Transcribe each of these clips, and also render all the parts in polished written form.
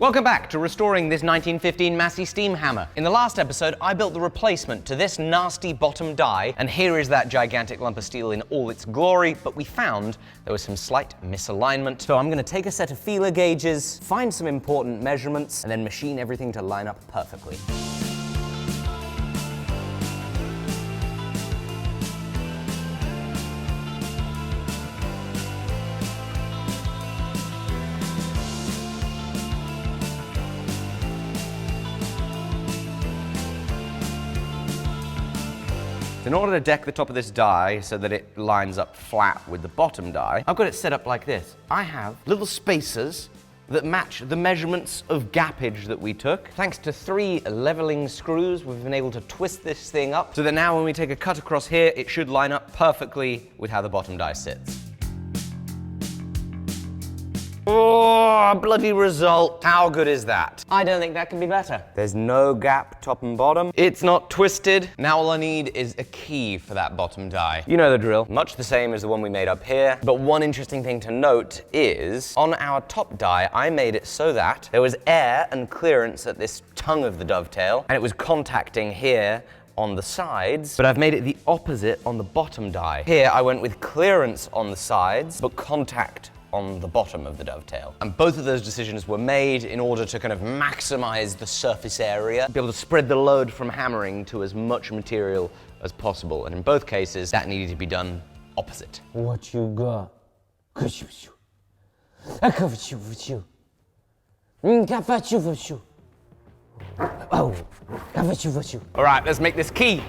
Welcome back to restoring this 1915 Massey steam hammer. In the last episode, I built the replacement to this nasty bottom die, and here is that gigantic lump of steel in all its glory, but we found there was some slight misalignment. So I'm going to take a set of feeler gauges, find some important measurements, and then machine everything to line up perfectly. In order to deck the top of this die so that it lines up flat with the bottom die, I've got it set up like this. I have little spacers that match the measurements of gappage that we took. Thanks to 3 leveling screws, we've been able to twist this thing up so that now when we take a cut across here, it should line up perfectly with how the bottom die sits. Oh, bloody result. How good is that? I don't think that can be better. There's no gap top and bottom. It's not twisted. Now all I need is a key for that bottom die. You know the drill. Much the same as the one we made up here. But one interesting thing to note is, on our top die, I made it so that there was air and clearance at this tongue of the dovetail, and it was contacting here on the sides, but I've made it the opposite on the bottom die. Here I went with clearance on the sides, but contact on the bottom of the dovetail. And both of those decisions were made in order to kind of maximize the surface area, be able to spread the load from hammering to as much material as possible. And in both cases, that needed to be done opposite. What you got? All right, let's make this key.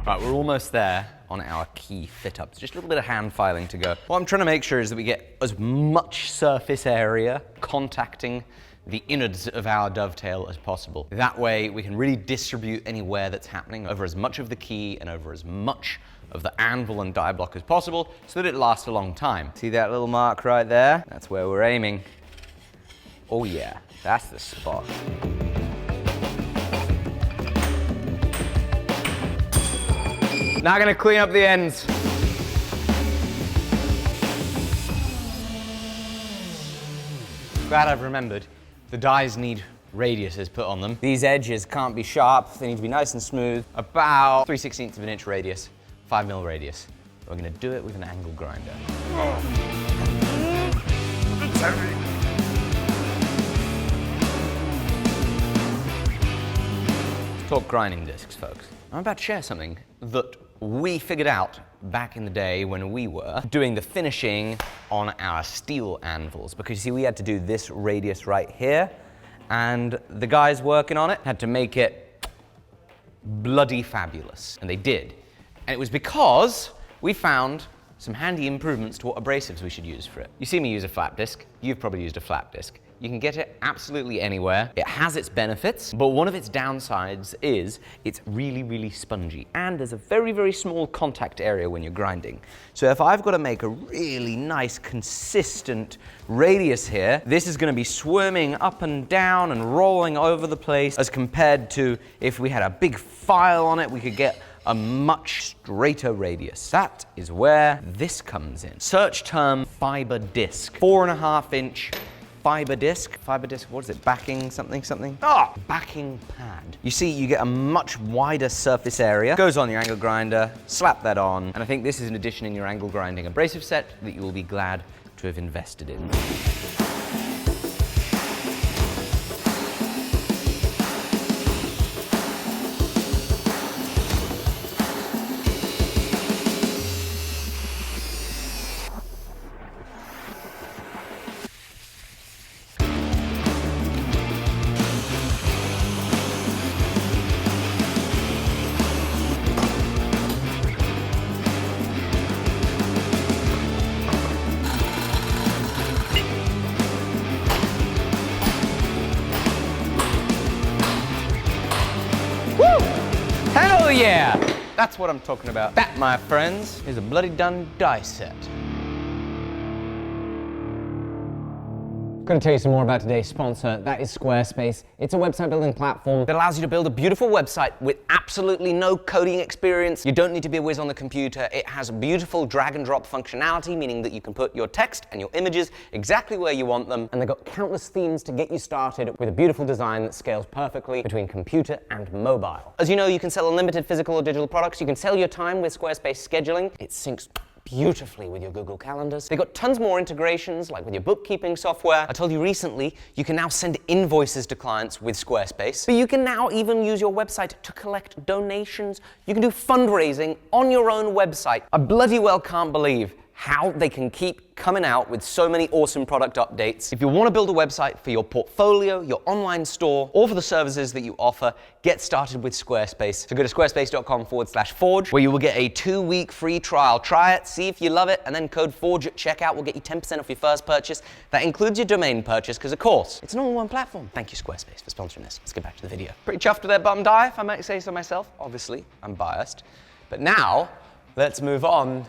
Right, we're almost there on our key fit-ups. Just a little bit of hand filing to go. What I'm trying to make sure is that we get as much surface area contacting the innards of our dovetail as possible. That way we can really distribute any wear that's happening over as much of the key and over as much of the anvil and die block as possible so that it lasts a long time. See that little mark right there? That's where we're aiming. Oh yeah, that's the spot. Now I'm going to clean up the ends. Glad I've remembered. The dies need radiuses put on them. These edges can't be sharp, they need to be nice and smooth. About 3/16 of an inch radius, 5mm radius. We're going to do it with an angle grinder. It's heavy. Let's talk grinding discs, folks. I'm about to share something that we figured out back in the day when we were doing the finishing on our steel anvils. Because you see, we had to do this radius right here, and the guys working on it had to make it bloody fabulous. And they did. And it was because we found some handy improvements to what abrasives we should use for it. You see me use a flap disc. You've probably used a flap disc. You can get it absolutely anywhere. It has its benefits, but one of its downsides is it's really, really spongy. And there's a very, very small contact area when you're grinding. So if I've got to make a really nice, consistent radius here, this is going to be swimming up and down and rolling over the place, as compared to if we had a big file on it, we could get a much straighter radius. That is where this comes in. Search term fiber disc, 4.5 inch fiber disc, what is it, backing something? Backing pad. You see, you get a much wider surface area, goes on your angle grinder, slap that on, and I think this is an addition in your angle grinding abrasive set that you will be glad to have invested in. yeah, that's what I'm talking about. That, my friends, is a bloody done die set. I'm going to tell you some more about today's sponsor. That is Squarespace. It's a website building platform That allows you to build a beautiful website with absolutely no coding experience. You don't need to be a whiz on the computer. It has beautiful drag and drop functionality, meaning that you can put your text and your images exactly where you want them. and they've got countless themes to get you started with a beautiful design that scales perfectly between computer and mobile. As you know, you can sell unlimited physical or digital products. You can sell your time with Squarespace scheduling. It syncs beautifully with your Google Calendars. They've got tons more integrations, like with your bookkeeping software. I told you recently, you can now send invoices to clients with Squarespace. But you can now even use your website to collect donations. You can do fundraising on your own website. I bloody well can't believe how they can keep coming out with so many awesome product updates. If you want to build a website for your portfolio, your online store, or for the services that you offer, get started with Squarespace. So go to squarespace.com/forge, where you will get a 2-week free trial. Try it, see if you love it, and then code FORGE at checkout will get you 10% off your first purchase. That includes your domain purchase, because of course, it's an all-in-one platform. Thank you, Squarespace, for sponsoring this. Let's get back to the video. Pretty chuffed with their bottom die, if I might say so myself. Obviously, I'm biased. But now, let's move on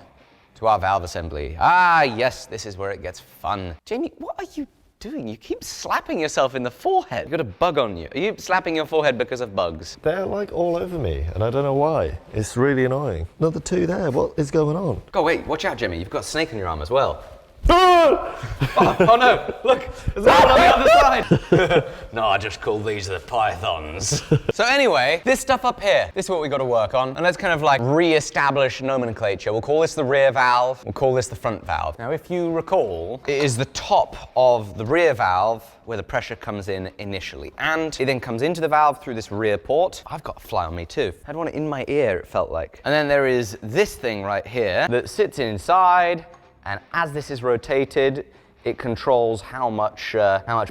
to our valve assembly. Ah, yes, this is where it gets fun. Jamie, what are you doing? You keep slapping yourself in the forehead. You've got a bug on you. Are you slapping your forehead because of bugs? They're like all over me, and I don't know why. It's really annoying. Another 2 there. What is going on? Oh, wait, watch out, Jimmy. You've got a snake on your arm as well. Oh no, look, there's one on the other side. No, I just call these the pythons. So anyway, this stuff up here, this is what we got to work on. And let's kind of like re-establish nomenclature. We'll call this the rear valve. We'll call this the front valve. Now, if you recall, it is the top of the rear valve where the pressure comes in initially. And it then comes into the valve through this rear port. I've got a fly on me too. I had one in my ear, it felt like. And then there is this thing right here that sits inside. And as this is rotated, it controls how much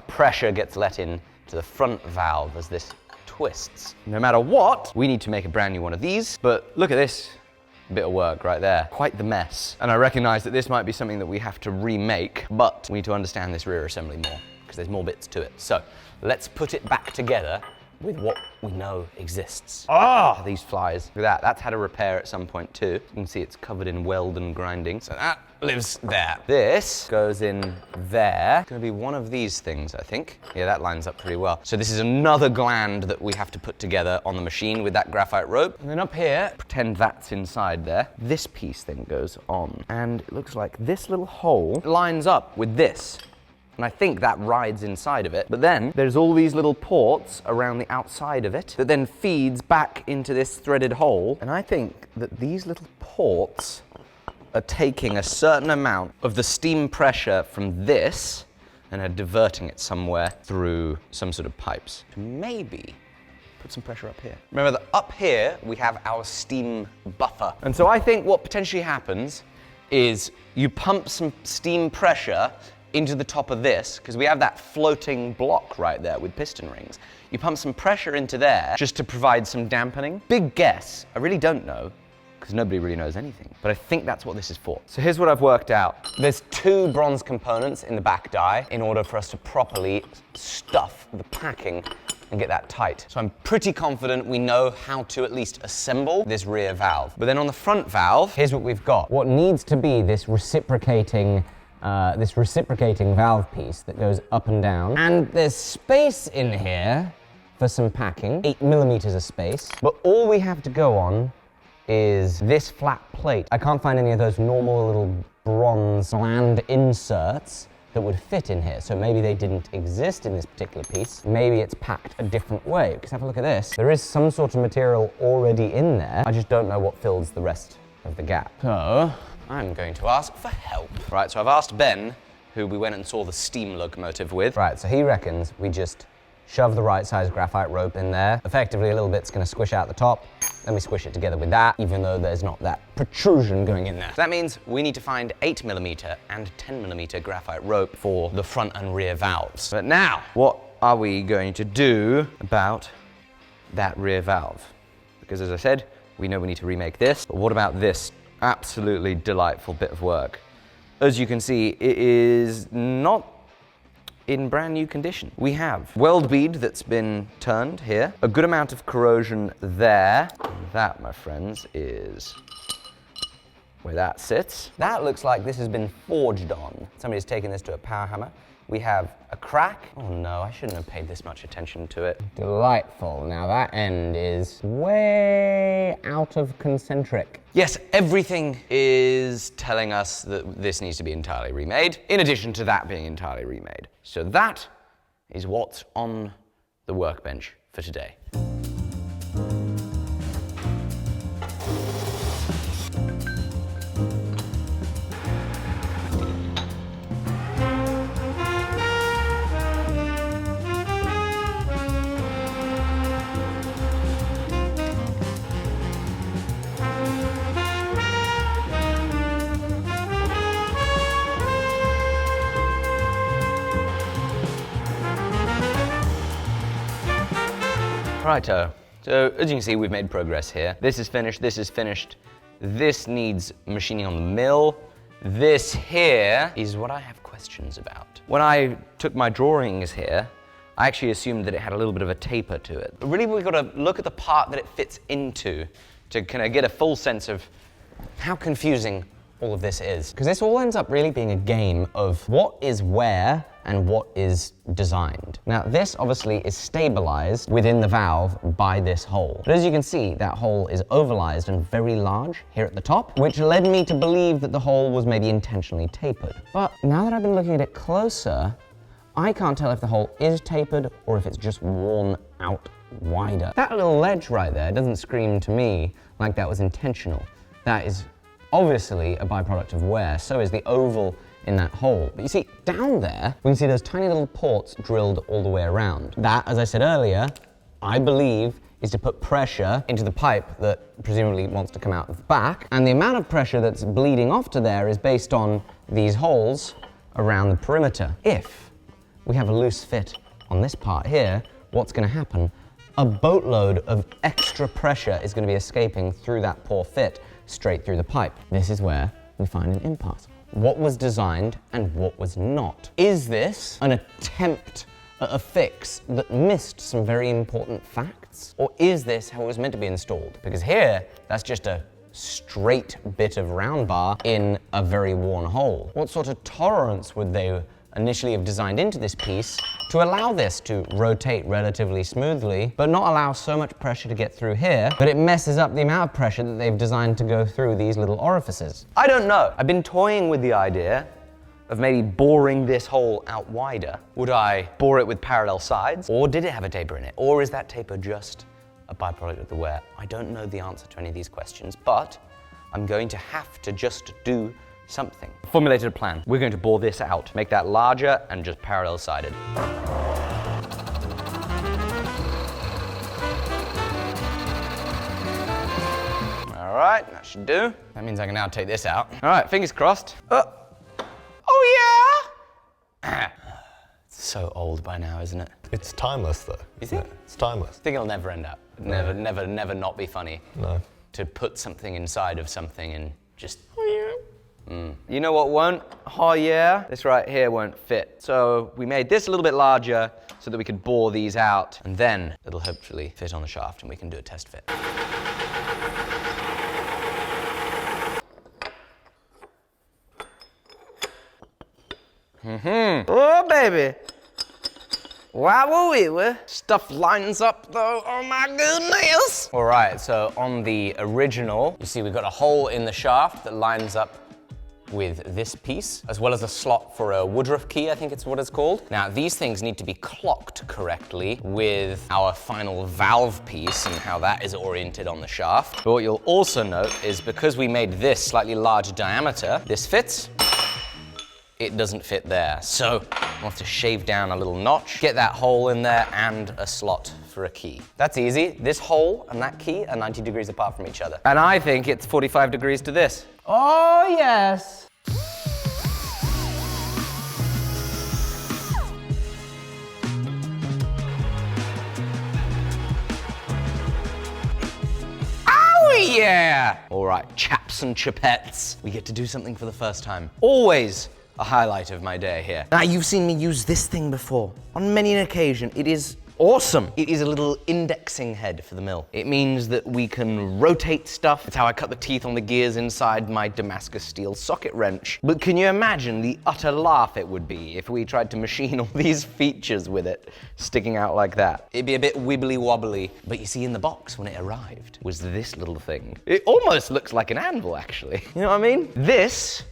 pressure gets let in to the front valve as this twists. No matter what, we need to make a brand new one of these. But look at this bit of work right there. Quite the mess. And I recognize that this might be something that we have to remake, but we need to understand this rear assembly more, because there's more bits to it. So let's put it back together with what we know exists. Ah, these flies. Look at that. That's had a repair at some point too. You can see it's covered in weld and grinding. So that lives there. This goes in there. It's gonna be one of these things, I think. Yeah, that lines up pretty well. So this is another gland that we have to put together on the machine with that graphite rope. And then up here, pretend that's inside there. This piece then goes on. And it looks like this little hole lines up with this. And I think that rides inside of it. But then there's all these little ports around the outside of it that then feeds back into this threaded hole. And I think that these little ports are taking a certain amount of the steam pressure from this and are diverting it somewhere through some sort of pipes. Maybe put some pressure up here. Remember that up here we have our steam buffer. And so I think what potentially happens is you pump some steam pressure into the top of this, because we have that floating block right there with piston rings. You pump some pressure into there just to provide some dampening. Big guess, I really don't know, because nobody really knows anything, but I think that's what this is for. So here's what I've worked out. There's 2 bronze components in the back die in order for us to properly stuff the packing and get that tight. So I'm pretty confident we know how to at least assemble this rear valve. But then on the front valve, here's what we've got. What needs to be this reciprocating valve piece that goes up and down. And there's space in here for some packing, 8mm of space. But all we have to go on is this flat plate. I can't find any of those normal little bronze gland inserts that would fit in here. So maybe they didn't exist in this particular piece. Maybe it's packed a different way. Because have a look at this. There is some sort of material already in there. I just don't know what fills the rest of the gap. So I'm going to ask for help. Right, so I've asked Ben, who we went and saw the steam locomotive with. Right, so he reckons we just shove the right size graphite rope in there. Effectively, a little bit's gonna squish out the top. Then we squish it together with that, even though there's not that protrusion going in there. So that means we need to find 8mm and 10mm graphite rope for the front and rear valves. But now, what are we going to do about that rear valve? Because as I said, we know we need to remake this, but what about this absolutely delightful bit of work? As you can see, it is not in brand new condition. We have weld bead that's been turned here, a good amount of corrosion there. And that, my friends, is where that sits. That looks like this has been forged on. Somebody's taken this to a power hammer. We have a crack. Oh no, I shouldn't have paid this much attention to it. Delightful. Now that end is way out of concentric. Yes, everything is telling us that this needs to be entirely remade, in addition to that being entirely remade. So that is what's on the workbench for today. Righto. So as you can see, we've made progress here. This is finished, this is finished. This needs machining on the mill. This here is what I have questions about. When I took my drawings here, I actually assumed that it had a little bit of a taper to it. But really, we've got to look at the part that it fits into to kind of get a full sense of how confusing all of this is. Because this all ends up really being a game of what is where and what is designed. Now this obviously is stabilized within the valve by this hole. But as you can see, that hole is ovalized and very large here at the top, which led me to believe that the hole was maybe intentionally tapered. But now that I've been looking at it closer, I can't tell if the hole is tapered or if it's just worn out wider. That little ledge right there doesn't scream to me like that was intentional. That is obviously a byproduct of wear, so is the oval in that hole. But you see, down there, we can see those tiny little ports drilled all the way around. That, as I said earlier, I believe is to put pressure into the pipe that presumably wants to come out of the back. And the amount of pressure that's bleeding off to there is based on these holes around the perimeter. If we have a loose fit on this part here, what's going to happen? A boatload of extra pressure is going to be escaping through that poor fit straight through the pipe. This is where we find an impasse. What was designed and what was not? Is this an attempt at a fix that missed some very important facts? Or is this how it was meant to be installed? Because here, that's just a straight bit of round bar in a very worn hole. What sort of tolerance would they initially have designed into this piece to allow this to rotate relatively smoothly, but not allow so much pressure to get through here, but it messes up the amount of pressure that they've designed to go through these little orifices? I don't know. I've been toying with the idea of maybe boring this hole out wider. Would I bore it with parallel sides? Or did it have a taper in it? Or is that taper just a byproduct of the wear? I don't know the answer to any of these questions, but I'm going to have to just do something. Formulated a plan. We're going to bore this out, make that larger and just parallel sided. All right, that should do. That means I can now take this out. All right, fingers crossed. Oh yeah! It's so old by now, isn't it? It's timeless though. You think? It's timeless. I think it'll never end up. Never, never not be funny. No. To put something inside of something and just, oh yeah. You know what won't? Oh yeah? This right here won't fit. So we made this a little bit larger so that we could bore these out, and then it'll hopefully fit on the shaft and we can do a test fit. Oh baby. Wow, stuff lines up though, oh my goodness. All right, so on the original, you see we've got a hole in the shaft that lines up with this piece, as well as a slot for a Woodruff key, I think it's what it's called. Now, these things need to be clocked correctly with our final valve piece and how that is oriented on the shaft. But what you'll also note is because we made this slightly larger diameter, this fits, it doesn't fit there. So we'll have to shave down a little notch, get that hole in there and a slot for a key. That's easy. This hole and that key are 90 degrees apart from each other. And I think it's 45 degrees to this. Oh, yes. Oh, yeah! All right, chaps and chapettes. We get to do something for the first time. Always a highlight of my day here. Now, you've seen me use this thing before. On many an occasion, it is awesome. It is a little indexing head for the mill. It means that we can rotate stuff. It's how I cut the teeth on the gears inside my Damascus steel socket wrench. But can you imagine the utter laugh it would be if we tried to machine all these features with it sticking out like that? It'd be a bit wibbly wobbly. But you see, in the box when it arrived was this little thing. It almost looks like an anvil, actually. You know what I mean? This,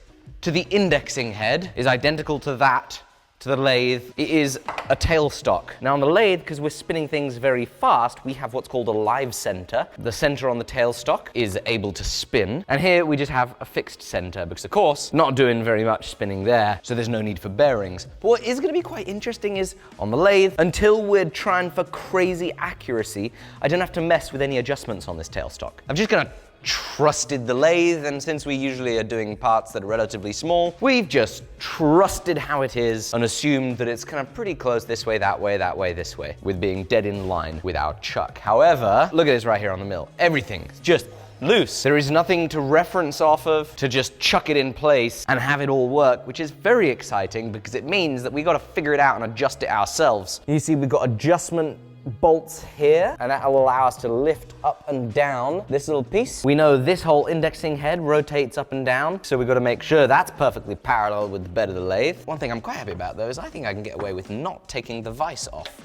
to the indexing head, is identical to that to the lathe. It is a tailstock. Now on the lathe, because we're spinning things very fast, we have what's called a live center. The center on the tailstock is able to spin. And here we just have a fixed center because, of course, not doing very much spinning there, so there's no need for bearings. But what is going to be quite interesting is on the lathe, until we're trying for crazy accuracy, I don't have to mess with any adjustments on this tailstock. I'm just going to trusted the lathe, and since we usually are doing parts that are relatively small, we've just trusted how it is and assumed that it's kind of pretty close this way, that way, this way, with being dead in line with our chuck. However, look at this right here on the mill. Everything's just loose. There is nothing to reference off of to just chuck it in place and have it all work, which is very exciting because it means that we got to figure it out and adjust it ourselves. You see, we've got adjustment bolts here, and that will allow us to lift up and down this little piece. We know this whole indexing head rotates up and down, so we've got to make sure that's perfectly parallel with the bed of the lathe. One thing I'm quite happy about, though, is I think I can get away with not taking the vise off,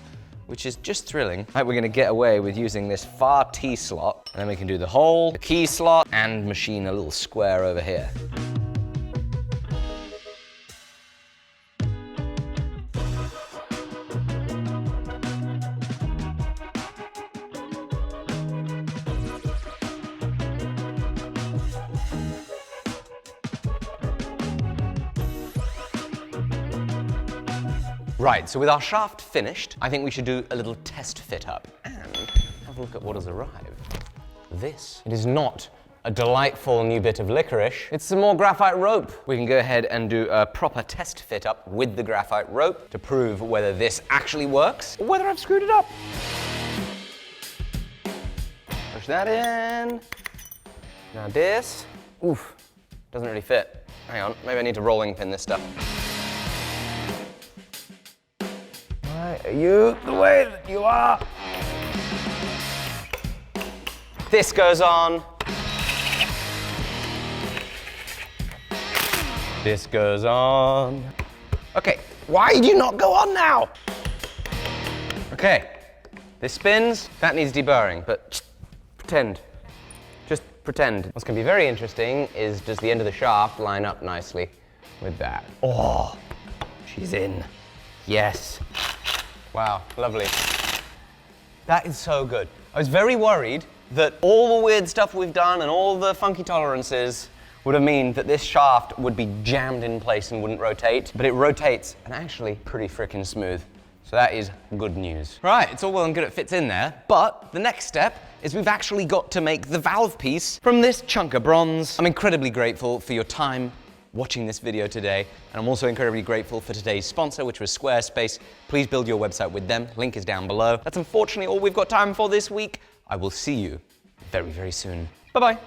which is just thrilling. I think we're going to get away with using this far T-slot, and then we can do the hole, the key slot, and machine a little square over here. Right, so with our shaft finished, I think we should do a little test fit up and have a look at what has arrived. This. It is not a delightful new bit of licorice. It's some more graphite rope. We can go ahead and do a proper test fit up with the graphite rope to prove whether this actually works or whether I've screwed it up. Push that in. Now this. Oof, doesn't really fit. Hang on, maybe I need to rolling pin this stuff. Are you the way that you are? This goes on. This goes on. Okay, why do you not go on now? Okay, this spins. That needs deburring, but pretend. Just pretend. What's going to be very interesting is, does the end of the shaft line up nicely with that? Oh, she's in. Yes. Wow, lovely. That is so good. I was very worried that all the weird stuff we've done and all the funky tolerances would have meant that this shaft would be jammed in place and wouldn't rotate, but it rotates and actually pretty freaking smooth. So that is good news. Right, it's all well and good it fits in there, but the next step is we've actually got to make the valve piece from this chunk of bronze. I'm incredibly grateful for your time watching this video today, and I'm also incredibly grateful for today's sponsor, which was Squarespace. Please build your website with them. Link is down below. That's unfortunately all we've got time for this week. I will see you very, very soon. Bye-bye.